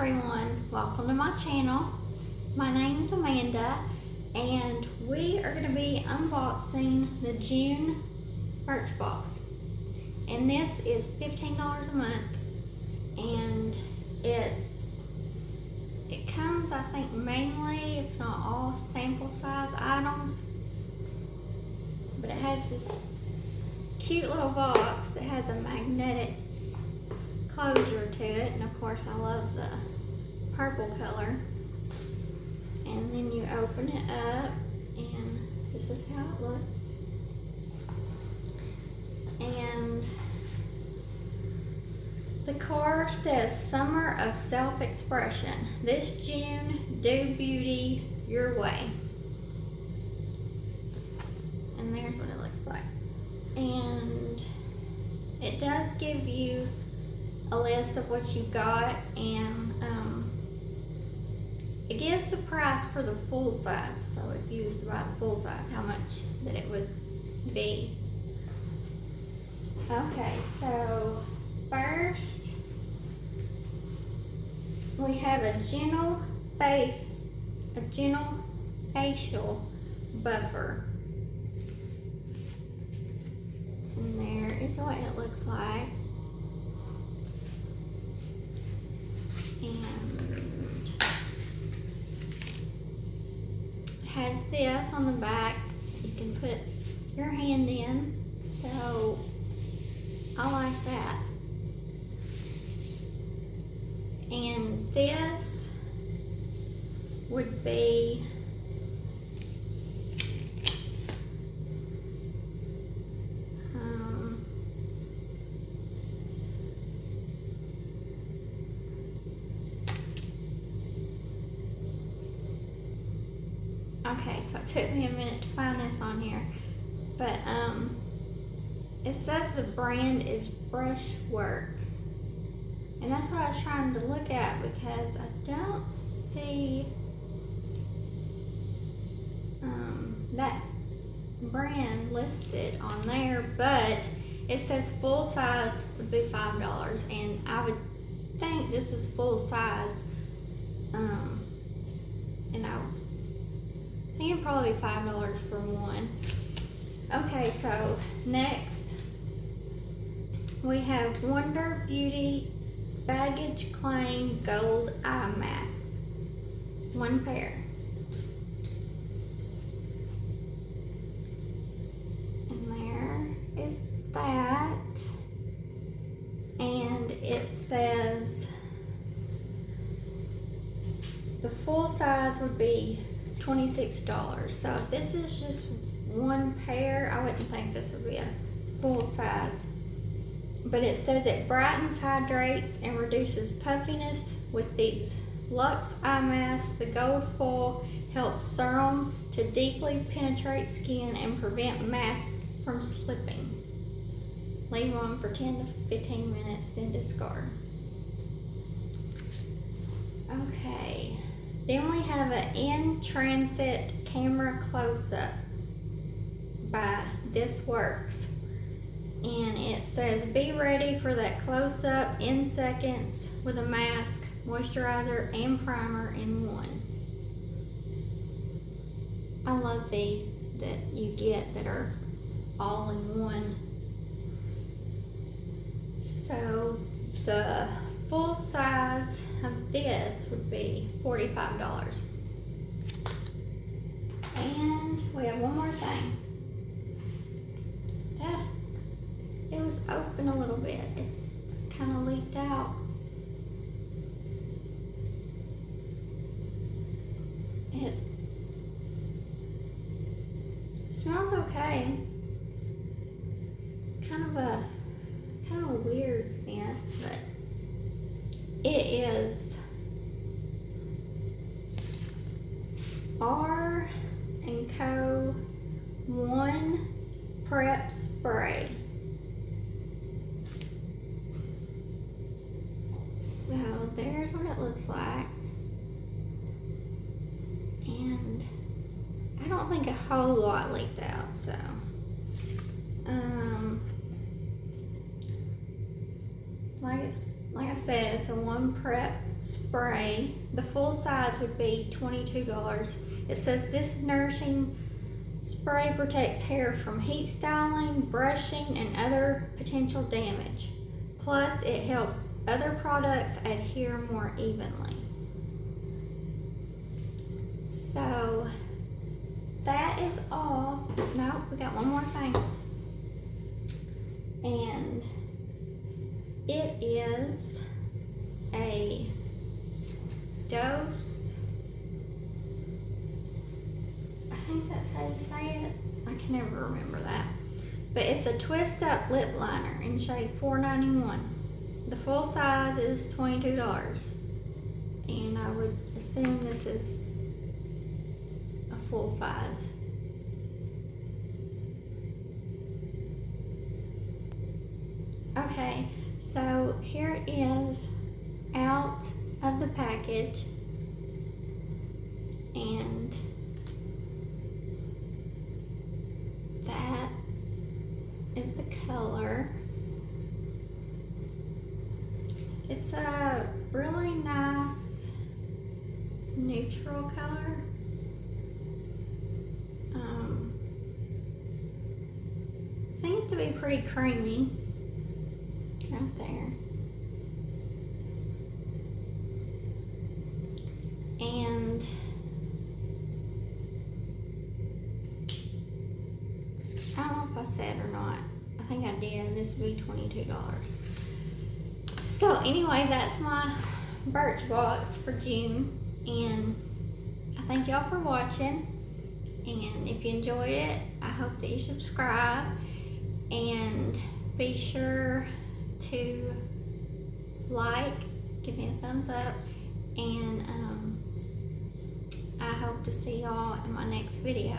everyone, welcome to my channel. My name is Amanda and we are going to be unboxing the June Birchbox, and this is $15 a month, and it comes, I think, mainly, if not all, sample size items, but it has this cute little box that has a magnetic closure to it, and of course I love the purple color. And then you open it up and this is how it looks. And the card says, "Summer of Self-Expression. This June, do beauty your way." And there's what it looks like. And it does give you a list of what you got, and it gives the price for the full size. So if you was to buy the full size, how much that it would be. Okay, so first we have a gentle facial buffer. And there is what it looks like. And it has this on the back you can put your hand in, so I like that. And this would be okay, so it took me a minute to find this on here, but it says the brand is Birchbox, and that's what I was trying to look at because I don't see that brand listed on there, but it says full size would be $5, and I would think this is full size, and I think it'd probably be $5 for one. Okay, so next we have Wonder Beauty Baggage Claim Gold Eye Masks. One pair. And there is that. And it says the full size would be $26. So if this is just one pair, I wouldn't think this would be a full size. But it says it brightens, hydrates, and reduces puffiness with these Luxe Eye Masks. The gold foil helps serum to deeply penetrate skin and prevent masks from slipping. Leave on for 10 to 15 minutes, then discard. Okay. Then we have an In Transit Camera Close-Up by This Works. And it says, be ready for that close-up in seconds with a mask, moisturizer, and primer in one. I love these that you get that are all in one. So the full size of this would be $45. And we have one more thing. It was open a little bit. It's kind of leaked out. It smells okay. It's kind of a weird scent, but it is R&Co 1 Prep Spray. So there's what it looks like. And I don't think a whole lot leaked out, so like like I said, it's a one prep spray. The full size would be $22. It says this nourishing spray protects hair from heat styling, brushing, and other potential damage. Plus, it helps other products adhere more evenly. So, that is all. No, we got one more thing. And it is a dose. I think that's how you say it. I can never remember that. But it's a twist up lip liner in shade 491. The full size is $22. And I would assume this is a full size. Okay, so here it is out of the package, and that is the color. It's a really nice neutral color. Seems to be pretty creamy. Right there. And I don't know if I said or not. I think I did. This would be $22. So anyway, that's my Birchbox for June. And I thank y'all for watching. And if you enjoyed it, I hope that you subscribe. And be sure to like, give me a thumbs up, and I hope to see y'all in my next video.